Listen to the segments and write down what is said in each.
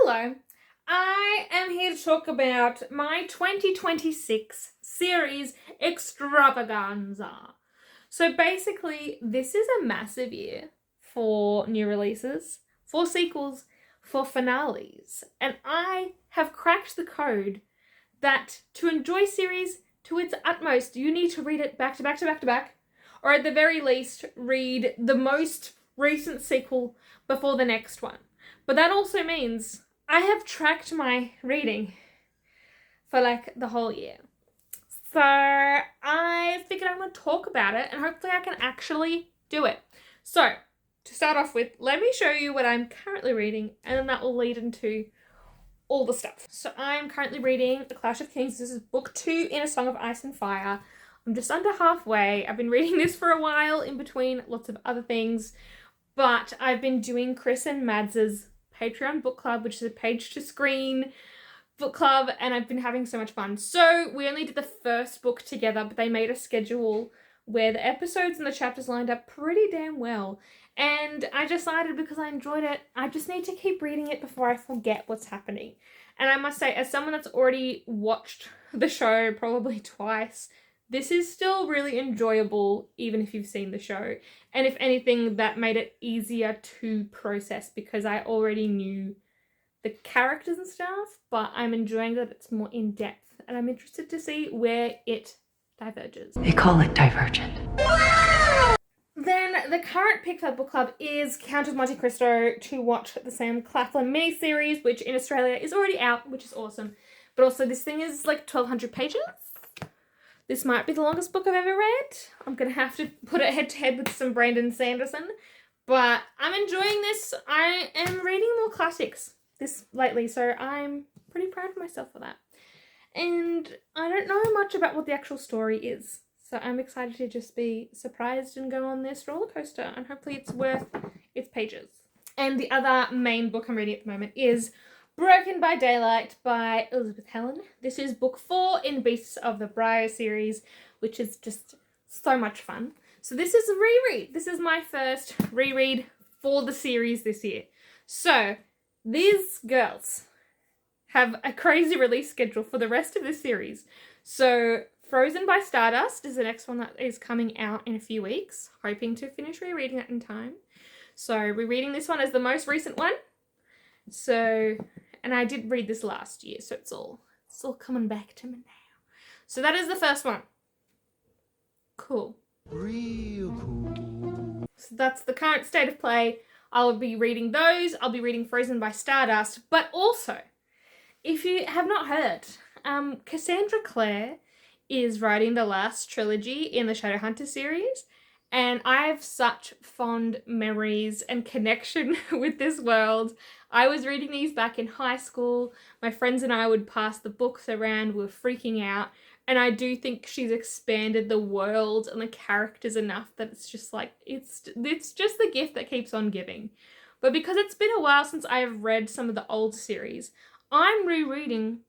Hello, I am here to talk about my 2026 series Extravaganza. So basically, this is a massive year for new releases, for sequels, for finales, and I have cracked the code that to enjoy series to its utmost, you need to read it back to back to back to back, or at the very least, read the most recent sequel before the next one. But that also means I have tracked my reading for like the whole year. So I figured I'm going to talk about it and hopefully I can actually do it. So to start off with, let me show you what I'm currently reading and then that will lead into all the stuff. So I'm currently reading The Clash of Kings. This is book 2 in A Song of Ice and Fire. I'm just under halfway. I've been reading this for a while in between lots of other things, but I've been doing Chris and Mads's Patreon book club, which is a page to screen book club, and I've been having so much fun. So we only did the first book together, but they made a schedule where the episodes and the chapters lined up pretty damn well. And I decided, because I enjoyed it, I just need to keep reading it before I forget what's happening. And I must say, as someone that's already watched the show probably twice, this is still really enjoyable, even if you've seen the show. And if anything, that made it easier to process because I already knew the characters and stuff, but I'm enjoying that it's more in-depth. And I'm interested to see where it diverges. They call it Divergent. Then the current pick for book club is Count of Monte Cristo to watch the Sam Claflin miniseries, which in Australia is already out, which is awesome. But also this thing is like 1,200 pages. This might be the longest book I've ever read. I'm going to have to put it head to head with some Brandon Sanderson. But I'm enjoying this. I am reading more classics this lately, so I'm pretty proud of myself for that. And I don't know much about what the actual story is. So I'm excited to just be surprised and go on this roller coaster, and hopefully it's worth its pages. And the other main book I'm reading at the moment is Broken by Daylight by Elizabeth Helen. This is book 4 in Beasts of the Briar series, which is just so much fun. So this is a reread. This is my first reread for the series this year. So these girls have a crazy release schedule for the rest of the series. So Frozen by Stardust is the next one that is coming out in a few weeks. Hoping to finish rereading it in time. So rereading this one as the most recent one. So, and I did read this last year, so it's all coming back to me now. So that is the first one. Cool. Real cool. So that's the current state of play. I'll be reading those. I'll be reading Frozen by Stardust. But also, if you have not heard, Cassandra Clare is writing the last trilogy in the Shadowhunter series. And I have such fond memories and connection with this world. I was reading these back in high school. My friends and I would pass the books around. We were freaking out. And I do think she's expanded the world and the characters enough that it's just like, it's just the gift that keeps on giving. But because it's been a while since I have read some of the old series, I'm rereading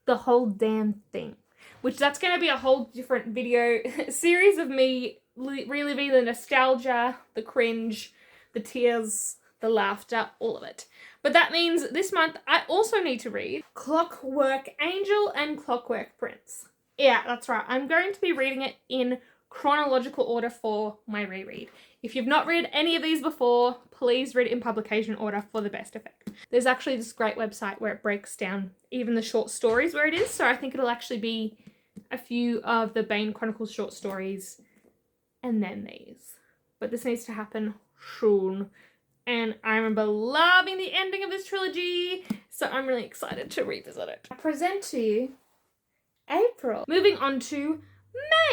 the whole damn thing. Which that's going to be a whole different video series of me reliving the nostalgia, the cringe, the tears, the laughter, all of it. But that means this month I also need to read Clockwork Angel and Clockwork Prince. Yeah, that's right. I'm going to be reading it in chronological order for my reread. If you've not read any of these before, please read it in publication order for the best effect. There's actually this great website where it breaks down even the short stories where it is, so I think it'll actually be a few of the Bane Chronicles short stories and then these. But this needs to happen soon. And I remember loving the ending of this trilogy, so I'm really excited to revisit it. I present to you April. Moving on to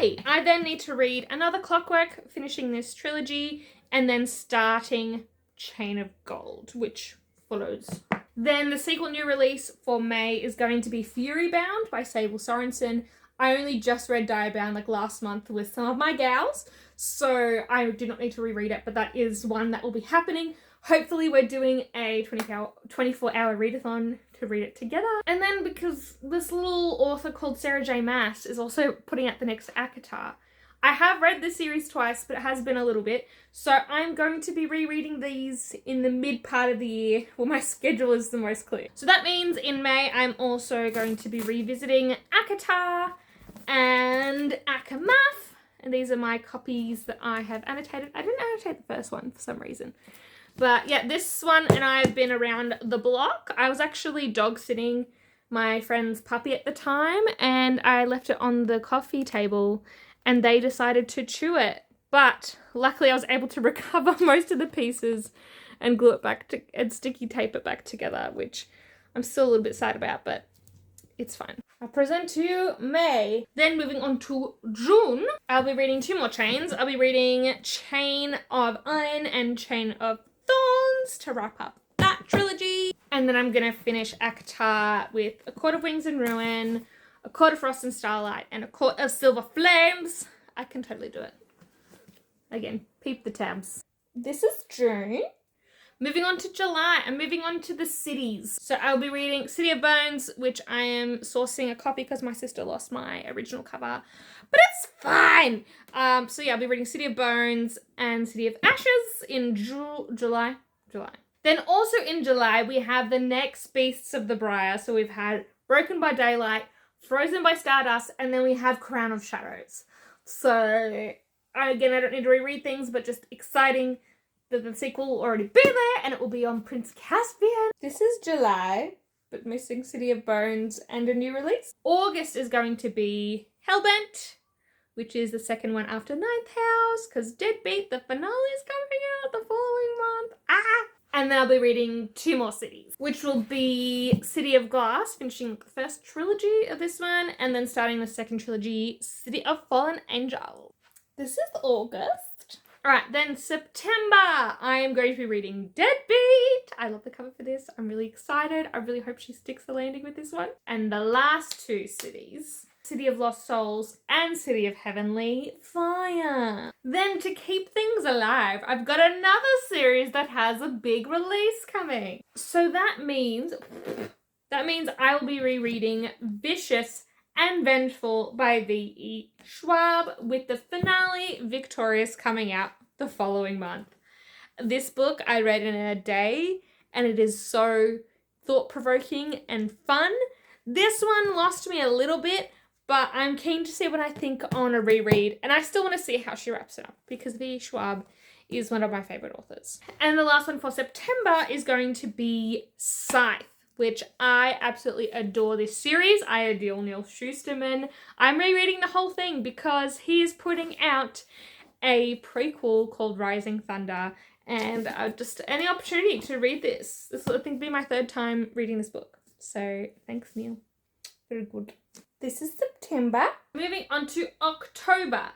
May. I then need to read another Clockwork, finishing this trilogy, and then starting Chain of Gold, which follows. Then the sequel new release for May is going to be Fury Bound by Sable Sorensen. I only just read Diabound like last month with some of my gals, so I do not need to reread it, but that is one that will be happening. Hopefully we're doing a 24-hour readathon to read it together. And then because this little author called Sarah J. Maas is also putting out the next ACOTAR, I have read the series twice, but it has been a little bit. So I'm going to be rereading these in the mid part of the year when my schedule is the most clear. So that means in May, I'm also going to be revisiting Akatar and Akamath. And these are my copies that I have annotated. I didn't annotate the first one for some reason. But yeah, this one and I have been around the block. I was actually dog sitting my friend's puppy at the time, and I left it on the coffee table and they decided to chew it. But luckily I was able to recover most of the pieces and glue it back to and sticky tape it back together, which I'm still a little bit sad about, but it's fine. I present to you May. Then moving on to June, I'll be reading 2 more chains. I'll be reading Chain of Iron and Chain of Thorns to wrap up that trilogy. And then I'm going to finish Akatar with A Court of Wings and Ruin, A Court of Frost and Starlight, and A Court of Silver Flames. I can totally do it. Again, peep the tabs. This is June. Moving on to July, I'm moving on to the cities. So I'll be reading City of Bones, which I am sourcing a copy because my sister lost my original cover. But it's fine. So yeah, I'll be reading City of Bones and City of Ashes in July. Then also in July, we have the next Beasts of the Briar. So we've had Broken by Daylight, Frozen by Stardust, and then we have Crown of Shadows. So again, I don't need to reread things, but just exciting that the sequel will already be there and it will be on Prince Caspian. This is July, but missing City of Bones and a new release. August is going to be Hellbent, which is the second one after Ninth House, because Deadbeat, the finale, is coming out the following month. And then I'll be reading 2 more cities, which will be City of Glass, finishing the first trilogy of this one, and then starting the second trilogy, City of Fallen Angels. This is August. Alright, then September, I am going to be reading Deadbeat. I love the cover for this. I'm really excited. I really hope she sticks the landing with this one. And the last 2 cities, City of Lost Souls and City of Heavenly Fire. Then to keep things alive, I've got another series that has a big release coming. So that means I will be rereading Vicious and Vengeful by V.E. Schwab, with the finale, Victorious, coming out the following month. This book I read in a day and it is so thought-provoking and fun. This one lost me a little bit, but I'm keen to see what I think on a reread, and I still want to see how she wraps it up because V.E. Schwab is one of my favourite authors. And the last one for September is going to be Scythe, which I absolutely adore this series. I adore Neil Shusterman. I'm rereading the whole thing because he is putting out a prequel called Rising Thunder, and just any opportunity to read this. This will, I think, be my 3rd time reading this book. So thanks, Neil. Very good. This is September. Moving on to October.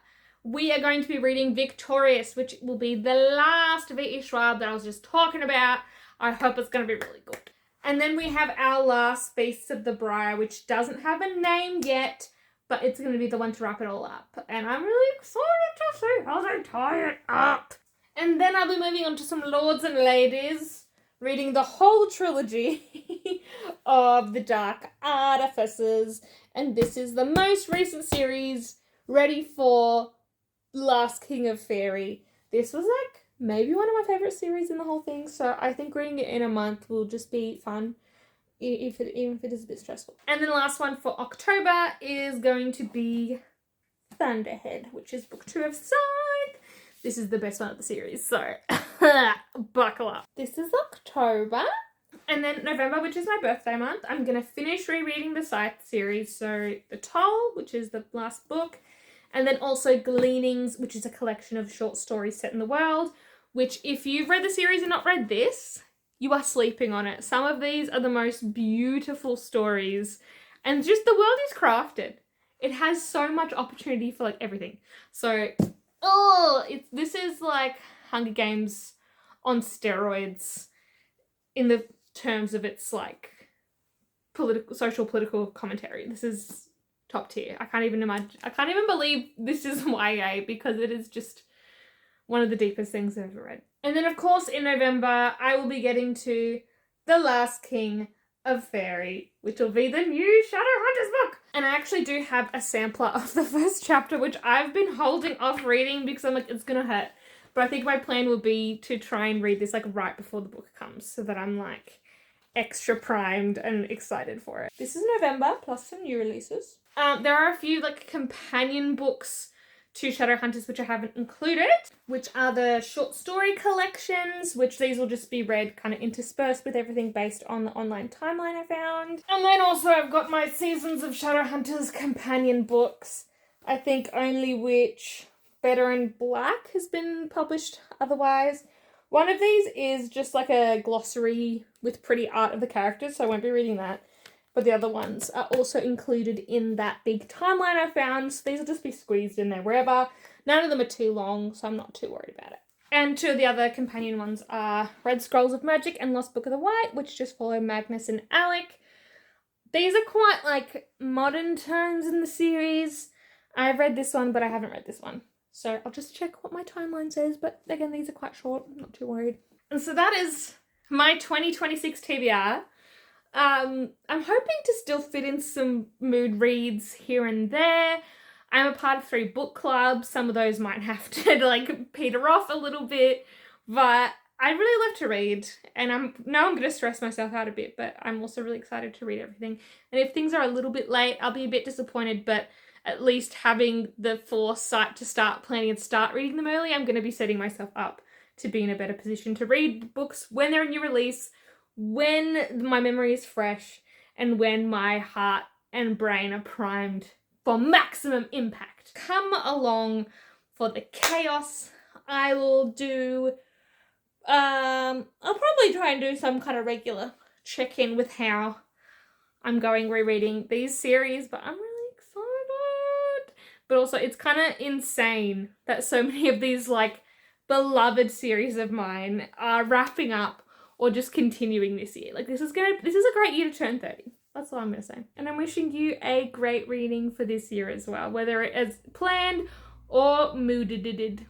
We are going to be reading Victorious, which will be the last V.E. Schwab that I was just talking about. I hope it's going to be really good. And then we have our last Beasts of the Briar, which doesn't have a name yet, but it's going to be the one to wrap it all up. And I'm really excited to see how they tie it up. And then I'll be moving on to some Lords and Ladies, reading the whole trilogy of The Dark Artificers. And this is the most recent series, ready for Last King of Fairy. This was like maybe one of my favourite series in the whole thing, so I think reading it in a month will just be fun, even if it is a bit stressful. And then the last one for October is going to be Thunderhead, which is book 2 of Scythe. This is the best one of the series, so buckle up. This is October. And then November, which is my birthday month, I'm going to finish rereading the Scythe series. So The Toll, which is the last book, and then also Gleanings, which is a collection of short stories set in the world, which if you've read the series and not read this, you are sleeping on it. Some of these are the most beautiful stories, and just the world is crafted. It has so much opportunity for like everything. So, this is like Hunger Games on steroids in the terms of its like political commentary. This is top tier. I can't even believe this is YA, because it is just one of the deepest things I've ever read. And then of course in November I will be getting to The Last King of Fairy, which will be the new Shadowhunters book. And I actually do have a sampler of the first chapter, which I've been holding off reading because I'm like, it's gonna hurt. But I think my plan will be to try and read this like right before the book comes so that I'm like extra primed and excited for it. This is November plus some new releases. There are a few like companion books to Shadowhunters which I haven't included, which are the short story collections, which these will just be read kind of interspersed with everything based on the online timeline I found. And then also I've got my Seasons of Shadowhunters companion books. I think only which Better in Black has been published otherwise. One of these is just like a glossary with pretty art of the characters, so I won't be reading that. But the other ones are also included in that big timeline I found. So these will just be squeezed in there wherever. None of them are too long, so I'm not too worried about it. And two of the other companion ones are Red Scrolls of Magic and Lost Book of the White, which just follow Magnus and Alec. These are quite like modern turns in the series. I've read this one, but I haven't read this one. So I'll just check what my timeline says. But again, these are quite short. I'm not too worried. And so that is my 2026 TBR. I'm hoping to still fit in some mood reads here and there. I'm a part of 3 book clubs. Some of those might have to like peter off a little bit, but I really love to read, and I'm going to stress myself out a bit, but I'm also really excited to read everything. And if things are a little bit late, I'll be a bit disappointed, but at least having the foresight to start planning and start reading them early, I'm going to be setting myself up to be in a better position to read books when they're a new release, when my memory is fresh, and when my heart and brain are primed for maximum impact. Come along for the chaos. I will do, I'll probably try and do some kind of regular check-in with how I'm going rereading these series, but I'm really excited. But also it's kind of insane that so many of these like beloved series of mine are wrapping up or just continuing this year. Like this is a great year to turn 30. That's all I'm going to say. And I'm wishing you a great reading for this year as well, whether it is planned or mooded.